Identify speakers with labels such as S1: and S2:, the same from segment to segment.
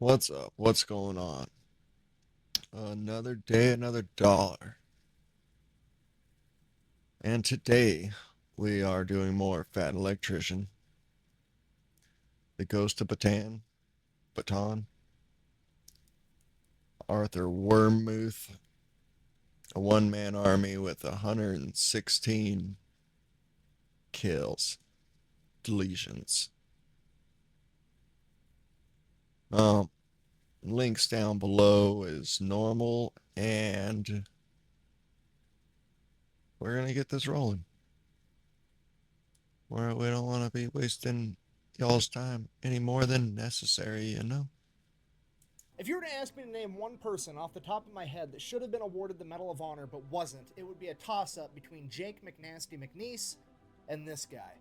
S1: What's up? What's going on? Another day, another dollar. And today we are doing more Fat Electrician, the Ghost of Bataan, Arthur Wermuth, a one-man army with 116 kills, deletions. Um, Links down below is normal, and we're gonna get this rolling. We don't want to be wasting y'all's time any more than necessary.
S2: If you were to ask me to name one person off the top of my head that should have been awarded the Medal of Honor but wasn't, it would be a toss up between Jake McNasty McNeese and this guy.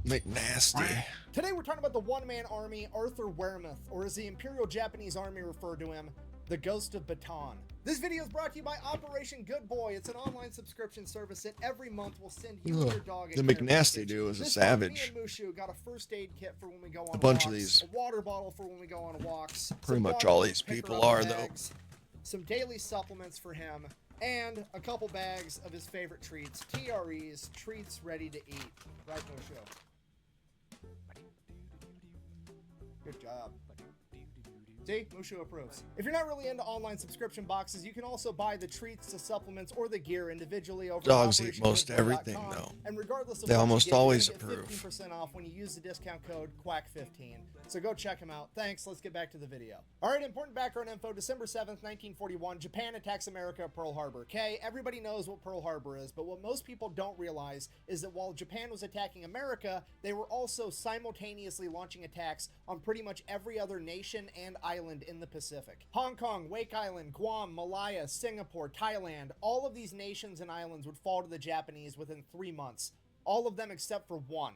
S1: McNasty.
S2: Today we're talking about the one man army, Arthur Wermuth, or as the Imperial Japanese Army referred to him, the Ghost of Bataan. This video is brought to you by Operation Good Boy. It's an online subscription service that every month will send you and your dog a
S1: The
S2: care
S1: McNasty
S2: package.
S1: dude is a
S2: This
S1: savage.
S2: month, me and Mushu got a first aid kit for when we go on
S1: A bunch
S2: walks,
S1: of these.
S2: a water bottle for when we go on walks,
S1: Pretty
S2: some
S1: much
S2: dog
S1: all
S2: food
S1: these
S2: picker
S1: people
S2: up
S1: are,
S2: bags, some daily supplements for him, and a couple bags of his favorite treats, TREs, treats ready to eat. Right, Mushu? Good job. See? Mushu approves. If you're not really into online subscription boxes, you can also buy the treats, the supplements, or the gear individually over
S1: Dogs
S2: at
S1: eat most everything,
S2: OperationGoodBoy.com.
S1: though.
S2: And regardless of
S1: They
S2: what
S1: almost
S2: you get,
S1: always
S2: you're gonna get
S1: approve.
S2: 15% off when you use the discount code QUACK15. So go check them out. Thanks. Let's get back to the video. All right, important background info. December 7th, 1941, Japan attacks America at Pearl Harbor. Okay, everybody knows what Pearl Harbor is, but what most people don't realize is that while Japan was attacking America, they were also simultaneously launching attacks on pretty much every other nation and island in the Pacific. Hong Kong, Wake Island, Guam, Malaya, Singapore, Thailand, all of these nations and islands would fall to the Japanese within 3 months. All of them except for one,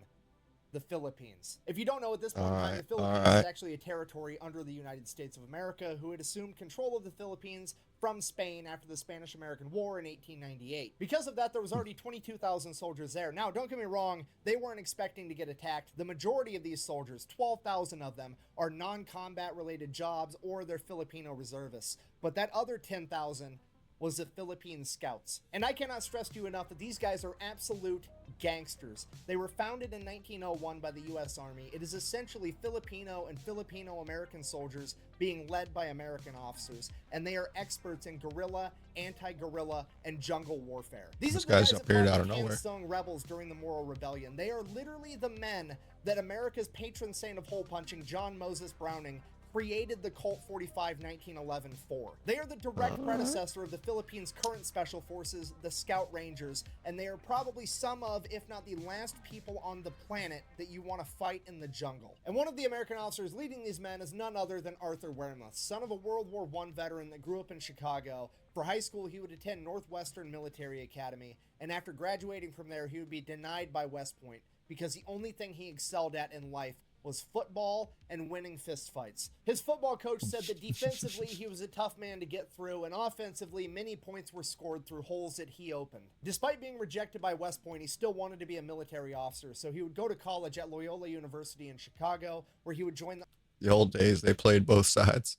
S2: the Philippines. If you don't know, at this point in time, the Philippines is actually a territory under the United States of America, who had assumed control of the Philippines from Spain after the Spanish-American War in 1898. Because of that, there was already 22,000 soldiers there. Now, don't get me wrong, they weren't expecting to get attacked. The majority of these soldiers, 12,000 of them, are non-combat related jobs or they're Filipino reservists. But that other 10,000 was the Philippine Scouts. And I cannot stress to you enough that these guys are absolute gangsters. They were founded in 1901 by the U.S. Army. It is essentially Filipino and Filipino-American soldiers being led by American officers, and they are experts in guerrilla, anti-guerrilla, and jungle warfare. These
S1: This
S2: are the
S1: guy's
S2: guys that
S1: appeared
S2: fought
S1: out of
S2: the
S1: nowhere.
S2: Kansas rebels during the Moro Rebellion. They are literally the men that America's patron saint of hole punching, John Moses Browning, created the Colt 45 1911 for. They are the direct predecessor of the Philippines' current special forces, the Scout Rangers, and they are probably some of, if not the last people on the planet that you want to fight in the jungle. And one of the American officers leading these men is none other than Arthur Wermuth, son of a World War I veteran that grew up in Chicago. For high school, he would attend Northwestern Military Academy, and after graduating from there, he would be denied by West Point because the only thing he excelled at in life was football and winning fistfights. His football coach said that defensively he was a tough man to get through, and offensively many points were scored through holes that he opened. Despite being rejected by West Point, he still wanted to be a military officer, so he would go to college at Loyola University in Chicago, where he would join
S1: The old days, they played both sides,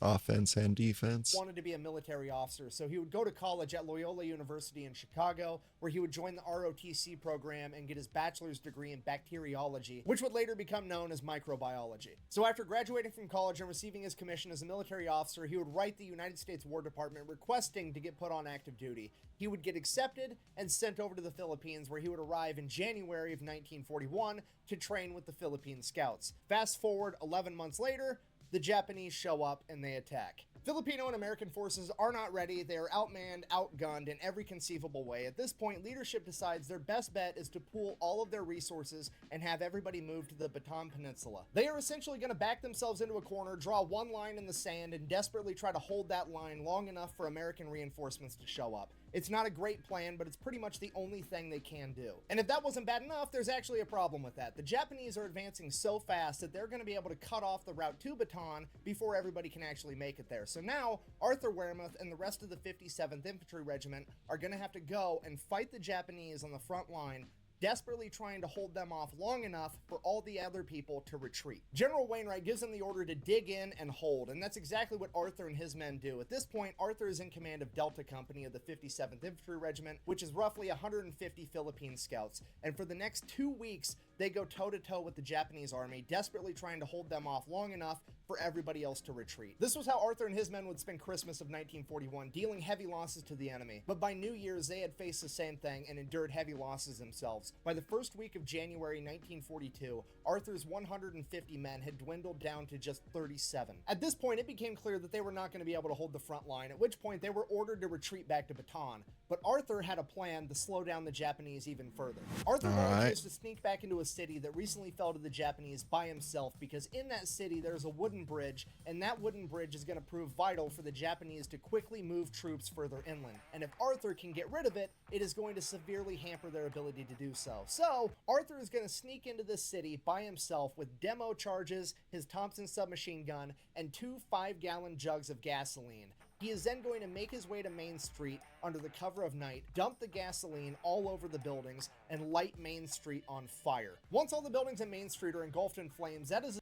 S1: offense and defense.
S2: wanted to be a military officer, so he would go to college at Loyola University in Chicago, where he would join the ROTC program and get his bachelor's degree in bacteriology, which would later become known as microbiology. So after graduating from college and receiving his commission as a military officer, he would write the United States War Department requesting to get put on active duty. He would get accepted and sent over to the Philippines, where he would arrive in January of 1941 to train with the Philippine Scouts. Fast forward 11 months later, the Japanese show up and they attack. Filipino and American forces are not ready. They are outmanned, outgunned in every conceivable way. At this point, leadership decides their best bet is to pool all of their resources and have everybody move to the Bataan Peninsula. They are essentially going to back themselves into a corner, draw one line in the sand, and desperately try to hold that line long enough for American reinforcements to show up. It's not a great plan, but it's pretty much the only thing they can do. And if that wasn't bad enough, there's actually a problem with that. The Japanese are advancing so fast that they're going to be able to cut off the route to Bataan before everybody can actually make it there. So now, Arthur Wermuth and the rest of the 57th Infantry Regiment are going to have to go and fight the Japanese on the front line desperately trying to hold them off long enough for all the other people to retreat. General Wainwright gives them the order to dig in and hold, and that's exactly what Arthur and his men do. At this point, Arthur is in command of Delta Company of the 57th Infantry Regiment, which is roughly 150 Philippine scouts, and for the next 2 weeks, they go toe-to-toe with the Japanese army, desperately trying to hold them off long enough for everybody else to retreat. This was how Arthur and his men would spend Christmas of 1941, dealing heavy losses to the enemy. But by New Year's, they had faced the same thing and endured heavy losses themselves. By the first week of January 1942, Arthur's 150 men had dwindled down to just 37. At this point, it became clear that they were not going to be able to hold the front line, at which point they were ordered to retreat back to Bataan. But Arthur had a plan to slow down the Japanese even further. Arthur volunteers to sneak back into a city that recently fell to the Japanese by himself, because in that city there's a wooden bridge, and that wooden bridge is going to prove vital for the Japanese to quickly move troops further inland. And if Arthur can get rid of it, it is going to severely hamper their ability to do so. So Arthur is going to sneak into this city by himself with demo charges, his Thompson submachine gun, and 2 5-gallon jugs of gasoline. He is then going to make his way to Main Street under the cover of night, dump the gasoline all over the buildings, and light Main Street on fire. Once all the buildings in Main Street are engulfed in flames, that is...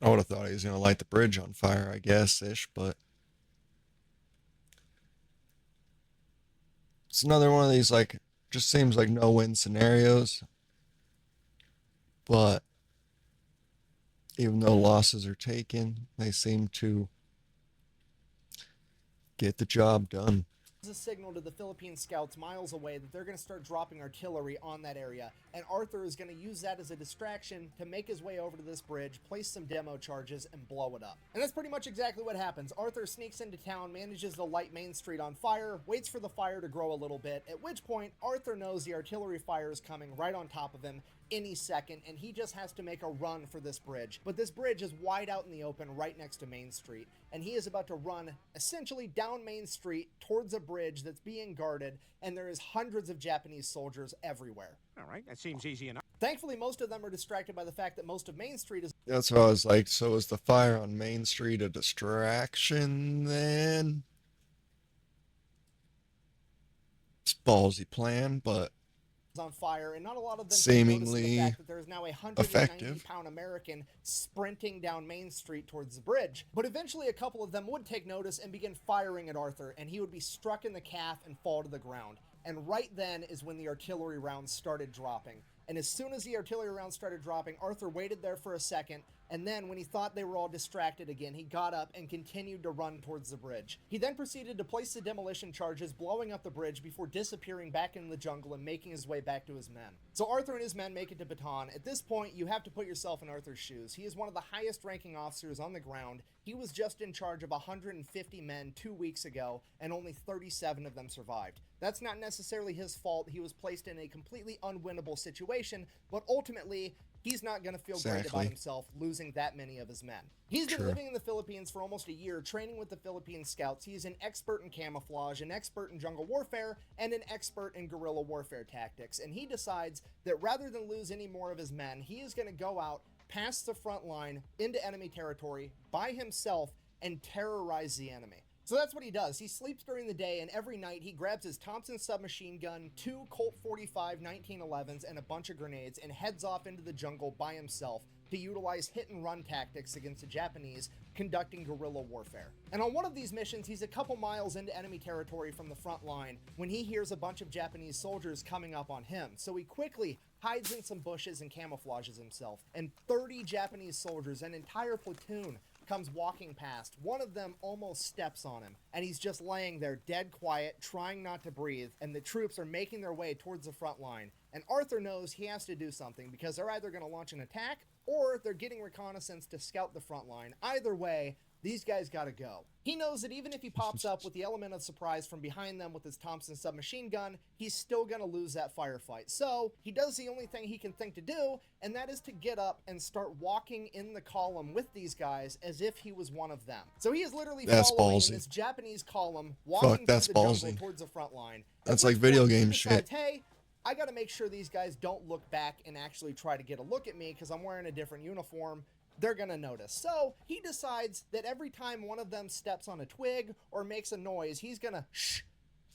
S1: I would have thought he was going to light the bridge on fire, I guess-ish, but... It's another one of these, like, just seems like no-win scenarios. But even though losses are taken, they seem to get the job done.
S2: A signal to the Philippine scouts miles away that they're going to start dropping artillery on that area, and Arthur is going to use that as a distraction to make his way over to this bridge, place some demo charges, and blow it up. And that's pretty much exactly what happens. Arthur sneaks into town, manages to light Main Street on fire, waits for the fire to grow a little bit, at which point Arthur knows the artillery fire is coming right on top of him any second, and he just has to make a run for this bridge. But this bridge is wide out in the open right next to Main Street, and he is about to run essentially down Main Street towards a bridge that's being guarded, and there is hundreds of Japanese soldiers everywhere.
S3: All right, that seems easy enough.
S2: Thankfully, most of them are distracted by the fact that most of Main Street is...
S1: That's what I was like, so is the fire on Main Street a distraction then? It's a ballsy plan, but
S2: on fire, and not a lot of them
S1: seemingly
S2: the fact that there is now a 190-pound American sprinting down Main Street towards the bridge. But eventually a couple of them would take notice and begin firing at Arthur, and he would be struck in the calf and fall to the ground. And right then is when the artillery rounds started dropping. And as soon as the artillery rounds started dropping, Arthur waited there for a second, and then when he thought they were all distracted again, he got up and continued to run towards the bridge. He then proceeded to place the demolition charges, blowing up the bridge before disappearing back in the jungle and making his way back to his men. So Arthur and his men make it to Bataan. At this point, you have to put yourself in Arthur's shoes. He is one of the highest ranking officers on the ground. He was just in charge of 150 men 2 weeks ago, and only 37 of them survived. That's not necessarily his fault. He was placed in a completely unwinnable situation, but ultimately, he's not going to feel great about himself losing that many of his men. He's been living in the Philippines for almost a year, training with the Philippine Scouts. He's an expert in camouflage, an expert in jungle warfare, and an expert in guerrilla warfare tactics. And he decides that rather than lose any more of his men, he is going to go out past the front line into enemy territory by himself and terrorize the enemy. So that's what he does. He sleeps during the day, and every night he grabs his Thompson submachine gun, 2 Colt 45 1911s, and a bunch of grenades, and heads off into the jungle by himself to utilize hit-and-run tactics against the Japanese, conducting guerrilla warfare. And on one of these missions, he's a couple miles into enemy territory from the front line when he hears a bunch of Japanese soldiers coming up on him. So he quickly hides in some bushes and camouflages himself, and 30 Japanese soldiers, an entire platoon, comes walking past. One of them almost steps on him, and he's just laying there dead quiet, trying not to breathe, and the troops are making their way towards the front line. And Arthur knows he has to do something, because they're either going to launch an attack, or they're getting reconnaissance to scout the front line. Either way, these guys gotta go. He knows that even if he pops up with the element of surprise from behind them with his Thompson submachine gun, he's still gonna lose that firefight. So he does the only thing he can think to do, and that is to get up and start walking in the column with these guys as if he was one of them. So he is literally following in this Japanese column, walking through the jungle towards the front line.
S1: That's like video game shit.
S2: Hey, I gotta make sure these guys don't look back and actually try to get a look at me because I'm wearing a different uniform. They're gonna notice. So he decides that every time one of them steps on a twig or makes a noise, he's gonna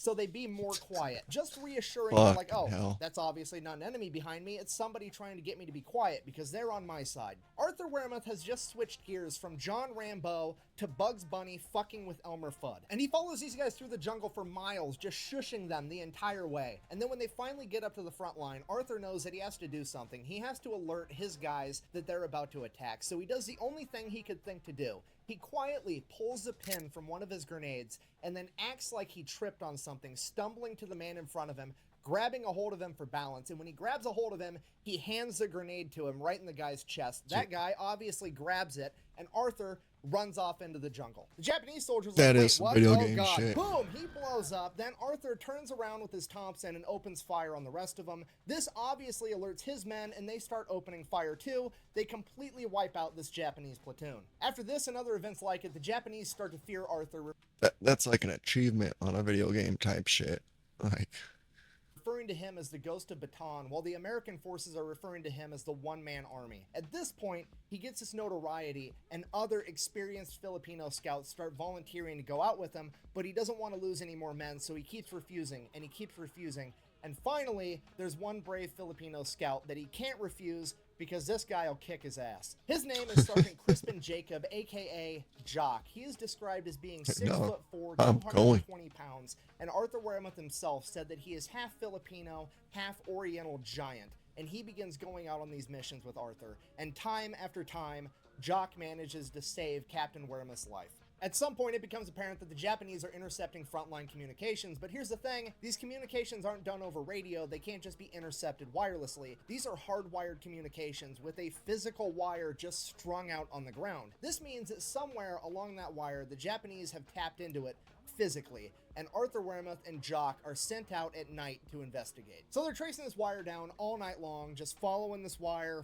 S2: so they be more quiet, just reassuring them like, oh,
S1: hell.
S2: that's obviously not an enemy behind me, it's somebody trying to get me to be quiet because they're on my side. Arthur Wermuth has just switched gears from John Rambo to Bugs Bunny fucking with Elmer Fudd. And he follows these guys through the jungle for miles, just shushing them the entire way. And then when they finally get up to the front line, Arthur knows that he has to do something. He has to alert his guys that they're about to attack. So he does the only thing he could think to do. He quietly pulls a pin from one of his grenades and then acts like he tripped on something, stumbling to the man in front of him, grabbing a hold of him for balance. And when he grabs a hold of him, he hands the grenade to him right in the guy's chest. That guy obviously grabs it, and Arthur runs off into the jungle. The Japanese soldiers
S1: That
S2: like,
S1: is
S2: wait, what?
S1: video
S2: Oh
S1: game
S2: god.
S1: shit.
S2: Boom! He blows up. Then Arthur turns around with his Thompson and opens fire on the rest of them. This obviously alerts his men, and they start opening fire too. They completely wipe out this Japanese platoon. After this and other events like it, the Japanese start to fear Arthur,
S1: That's like an achievement on a video game type shit. Like,
S2: referring to him as the Ghost of Bataan, while the American forces are referring to him as the one-man army. At this point, he gets his notoriety, and other experienced Filipino scouts start volunteering to go out with him, but he doesn't want to lose any more men, so he keeps refusing, and he keeps refusing. And finally, there's one brave Filipino scout that he can't refuse because this guy will kick his ass. His name is Sergeant Crispin Jacob, aka Jock. He is described as being 6'4",
S1: I'm
S2: 220 pounds, and Arthur Wermuth himself said that he is half Filipino, half Oriental giant, and he begins going out on these missions with Arthur, and time after time, Jock manages to save Captain Wermuth's life. At some point, it becomes apparent that the Japanese are intercepting frontline communications, but here's the thing, these communications aren't done over radio, they can't just be intercepted wirelessly. These are hardwired communications with a physical wire just strung out on the ground. This means that somewhere along that wire, the Japanese have tapped into it physically, and Arthur Wermuth and Jock are sent out at night to investigate. So they're tracing this wire down all night long, just following this wire,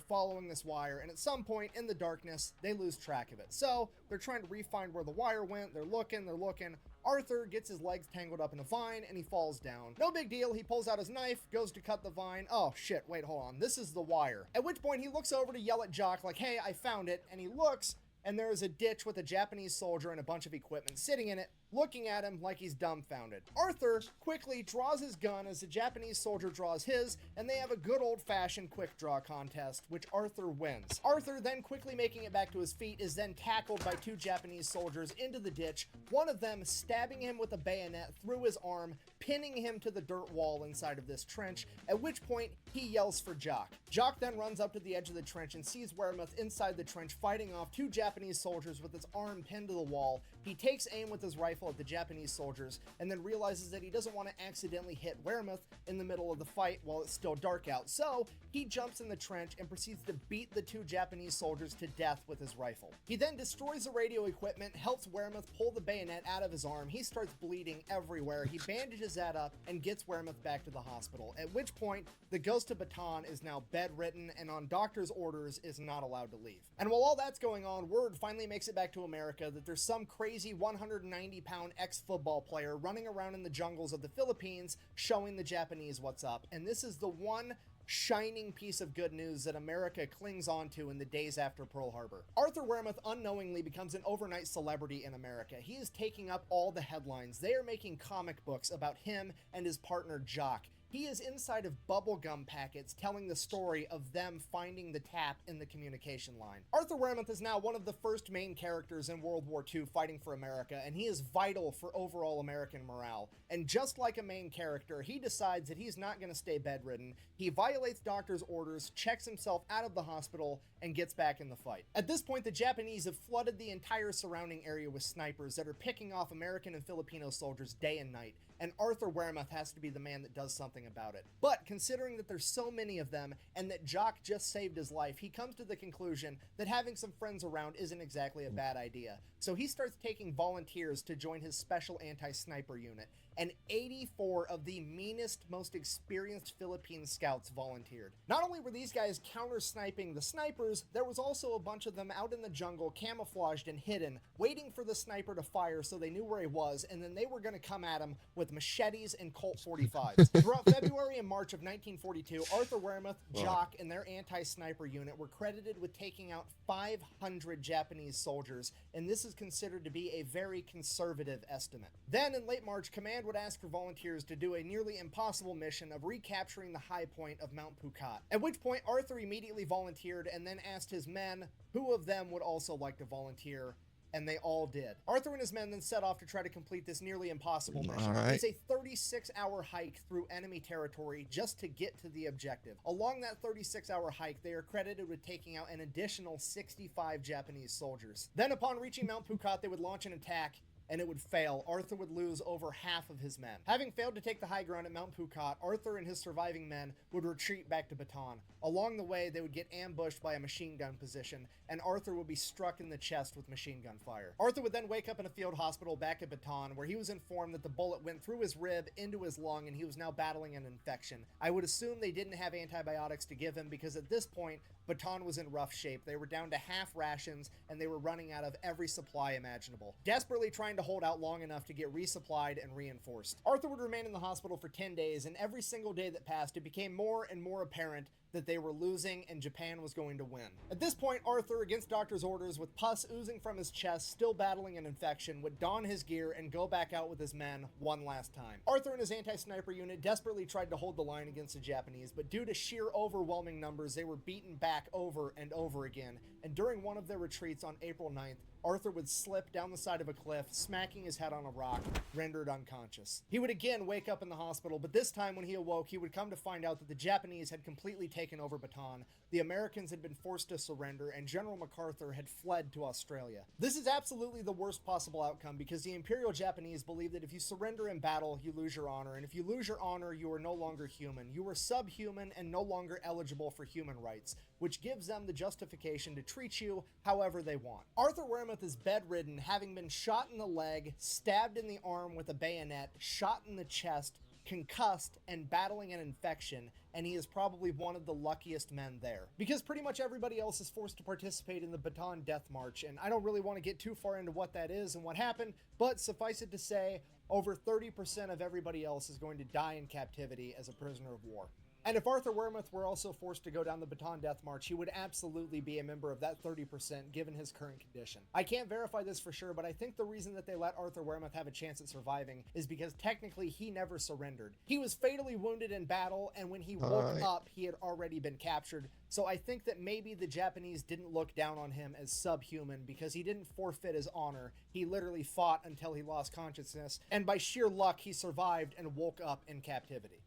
S2: and at some point in the darkness, they lose track of it. So they're trying to re-find where the wire went, they're looking. Arthur gets his legs tangled up in a vine, and he falls down. No big deal, he pulls out his knife, goes to cut the vine. Oh shit, wait, hold on, this is the wire. At which point he looks over to yell at Jock like, hey, I found it, and he looks, and there is a ditch with a Japanese soldier and a bunch of equipment sitting in it, looking at him like he's dumbfounded. Arthur quickly draws his gun as the Japanese soldier draws his, and they have a good old-fashioned quick draw contest, which Arthur wins. Arthur, then quickly making it back to his feet, is then tackled by two Japanese soldiers into the ditch, one of them stabbing him with a bayonet through his arm, pinning him to the dirt wall inside of this trench, at which point he yells for Jock. Jock then runs up to the edge of the trench and sees Wermuth inside the trench fighting off two Japanese soldiers with his arm pinned to the wall. He takes aim with his rifle at the Japanese soldiers and then realizes that he doesn't want to accidentally hit Wermuth in the middle of the fight while it's still dark out. So he jumps in the trench and proceeds to beat the two Japanese soldiers to death with his rifle. He then destroys the radio equipment, helps Wermuth pull the bayonet out of his arm. He starts bleeding everywhere. He bandages that up and gets Wermuth back to the hospital, at which point the Ghost of Bataan is now bedridden and on doctor's orders is not allowed to leave. And while all that's going on, word finally makes it back to America that there's some crazy 190-pound ex-football player running around in the jungles of the Philippines showing the Japanese what's up. And this is the one shining piece of good news that America clings onto in the days after Pearl Harbor. Arthur Wermuth unknowingly becomes an overnight celebrity in America. He is taking up all the headlines. They are making comic books about him and his partner Jock. He is inside of bubblegum packets telling the story of them finding the tap in the communication line. Arthur Wermuth is now one of the first main characters in World War II fighting for America, and he is vital for overall American morale. And just like a main character, he decides that he's not going to stay bedridden. He violates doctor's orders, checks himself out of the hospital, and gets back in the fight. At this point, the Japanese have flooded the entire surrounding area with snipers that are picking off American and Filipino soldiers day and night, and Arthur Wermuth has to be the man that does something about it. But considering that there's so many of them and that Jock just saved his life, he comes to the conclusion that having some friends around isn't exactly a bad idea. So he starts taking volunteers to join his special anti-sniper unit, and 84 of the meanest, most experienced Philippine scouts volunteered. Not only were these guys counter-sniping the snipers, there was also a bunch of them out in the jungle, camouflaged and hidden, waiting for the sniper to fire so they knew where he was, and then they were going to come at him with machetes and Colt 45s. Throughout February and March of 1942, Arthur Wermuth, Jock, and their anti-sniper unit were credited with taking out 500 Japanese soldiers, and this is considered to be a very conservative estimate. Then, in late March, command would ask for volunteers to do a nearly impossible mission of recapturing the high point of Mount Phuket, at which point Arthur immediately volunteered and then asked his men who of them would also like to volunteer, and they all did. Arthur and his men then set off to try to complete this nearly impossible mission. It's a 36-hour hike through enemy territory just to get to the objective. Along that 36-hour hike, they are credited with taking out an additional 65 Japanese soldiers. Then upon reaching Mount Phuket, they would launch an attack, and it would fail. Arthur would lose over half of his men. Having failed to take the high ground at Mount Phuket, Arthur and his surviving men would retreat back to Bataan. Along the way, they would get ambushed by a machine gun position, and Arthur would be struck in the chest with machine gun fire. Arthur would then wake up in a field hospital back at Bataan, where he was informed that the bullet went through his rib into his lung, and he was now battling an infection. I would assume they didn't have antibiotics to give him, because at this point, Bataan was in rough shape. They were down to half rations, and they were running out of every supply imaginable, desperately trying to hold out long enough to get resupplied and reinforced. Arthur would remain in the hospital for 10 days, and every single day that passed, it became more and more apparent that they were losing and Japan was going to win. At this point, Arthur, against doctor's orders, with pus oozing from his chest, still battling an infection, would don his gear and go back out with his men one last time. Arthur and his anti-sniper unit desperately tried to hold the line against the Japanese, but due to sheer overwhelming numbers, they were beaten back over and over again, and during one of their retreats on April 9th, Arthur would slip down the side of a cliff, smacking his head on a rock, rendered unconscious. He would again wake up in the hospital, but this time when he awoke, he would come to find out that the Japanese had completely taken over Bataan, the Americans had been forced to surrender, and General MacArthur had fled to Australia. This is absolutely the worst possible outcome, because the Imperial Japanese believe that if you surrender in battle, you lose your honor, and if you lose your honor, you are no longer human. You are subhuman and no longer eligible for human rights, which gives them the justification to treat you however they want. Arthur Wermuth is bedridden, having been shot in the leg, stabbed in the arm with a bayonet, shot in the chest, concussed, and battling an infection, and he is probably one of the luckiest men there. Because pretty much everybody else is forced to participate in the Bataan Death March, and I don't really want to get too far into what that is and what happened, but suffice it to say, over 30% of everybody else is going to die in captivity as a prisoner of war. And if Arthur Wermuth were also forced to go down the Bataan Death March, he would absolutely be a member of that 30% given his current condition. I can't verify this for sure, but I think the reason that they let Arthur Wermuth have a chance at surviving is because technically he never surrendered. He was fatally wounded in battle, and when he woke up, he had already been captured. So I think that maybe the Japanese didn't look down on him as subhuman because he didn't forfeit his honor. He literally fought until he lost consciousness, and by sheer luck, he survived and woke up in captivity.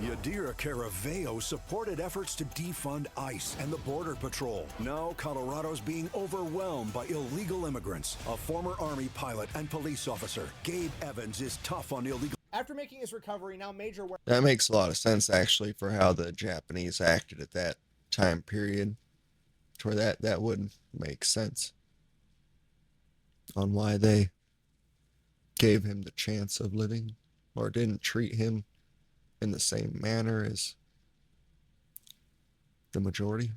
S3: Yadira Caraveo supported efforts to defund ICE and the Border Patrol. Now Colorado's being overwhelmed by illegal immigrants. A former Army pilot and police officer, Gabe Evans, is tough on illegal.
S2: After making his recovery, now Major
S1: That makes a lot of sense, actually, for how the Japanese acted at that time period. To where that would make sense on why they gave him the chance of living, or didn't treat him in the same manner as the majority.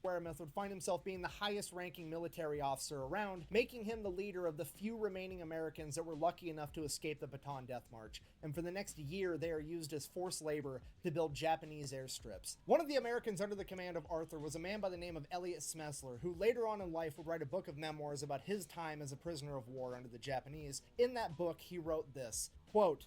S2: Wermuth would find himself being the highest ranking military officer around, making him the leader of the few remaining Americans that were lucky enough to escape the Bataan Death March. And for the next year, they are used as forced labor to build Japanese airstrips. One of the Americans under the command of Arthur was a man by the name of Elliot Smesler, who later on in life would write a book of memoirs about his time as a prisoner of war under the Japanese. In that book, he wrote this, quote,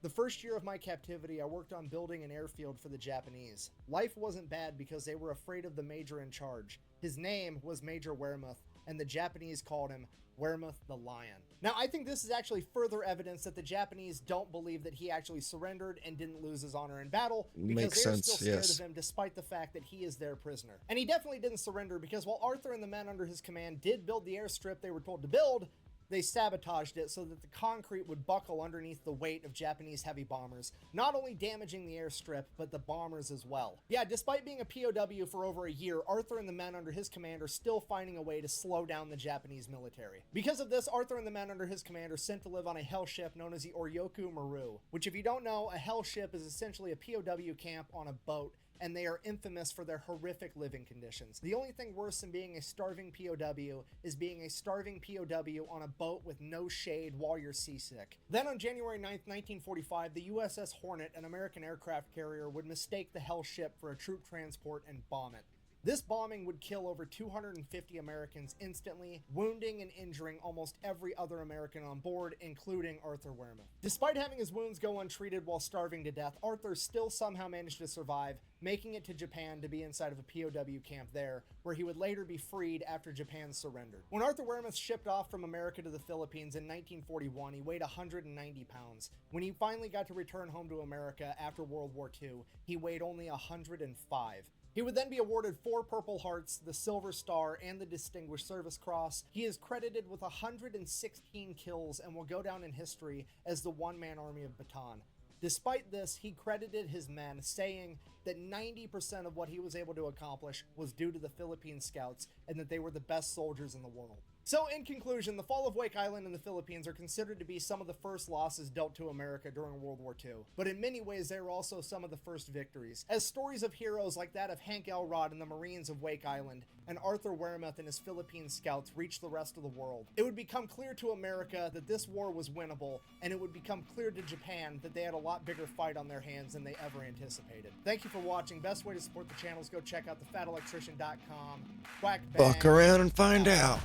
S2: "The first year of my captivity, I worked on building an airfield for the Japanese. Life wasn't bad because they were afraid of the major in charge. His name was Major Wermuth, and the Japanese called him Wermuth the Lion." Now, I think this is actually further evidence that the Japanese don't believe that he actually surrendered and didn't lose his honor in battle, because
S1: Makes
S2: they're
S1: sense,
S2: still scared
S1: yes.
S2: of him despite the fact that he is their prisoner. And he definitely didn't surrender, because while Arthur and the men under his command did build the airstrip they were told to build, they sabotaged it so that the concrete would buckle underneath the weight of Japanese heavy bombers, not only damaging the airstrip, but the bombers as well. Yeah, despite being a POW for over a year, Arthur and the men under his command are still finding a way to slow down the Japanese military. Because of this, Arthur and the men under his command are sent to live on a hell ship known as the Oryoku Maru, which, if you don't know, a hell ship is essentially a POW camp on a boat, and they are infamous for their horrific living conditions. The only thing worse than being a starving POW is being a starving POW on a boat with no shade while you're seasick. Then on January 9th, 1945, the USS Hornet, an American aircraft carrier, would mistake the hell ship for a troop transport and bomb it. This bombing would kill over 250 Americans instantly, wounding and injuring almost every other American on board, including Arthur Wermuth. Despite having his wounds go untreated while starving to death, Arthur still somehow managed to survive, making it to Japan to be inside of a POW camp there, where he would later be freed after Japan surrendered. When Arthur Wermuth shipped off from America to the Philippines in 1941, he weighed 190 pounds. When he finally got to return home to America after World War II, he weighed only 105. He would then be awarded 4 Purple Hearts, the Silver Star, and the Distinguished Service Cross. He is credited with 116 kills and will go down in history as the one-man army of Bataan. Despite this, he credited his men, saying that 90% of what he was able to accomplish was due to the Philippine Scouts and that they were the best soldiers in the world. So in conclusion, the fall of Wake Island and the Philippines are considered to be some of the first losses dealt to America during World War II, but in many ways they are also some of the first victories, as stories of heroes like that of Hank Elrod and the Marines of Wake Island and Arthur Wermuth and his Philippine Scouts reached the rest of the world. It would become clear to America that this war was winnable, and it would become clear to Japan that they had a lot bigger fight on their hands than they ever anticipated. Thank you for watching. Best way to support the channel is go check out thefatelectrician.com. Quack bang.
S1: Buck around and find out.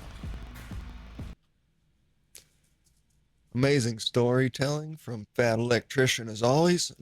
S1: Amazing storytelling from Fat Electrician as always.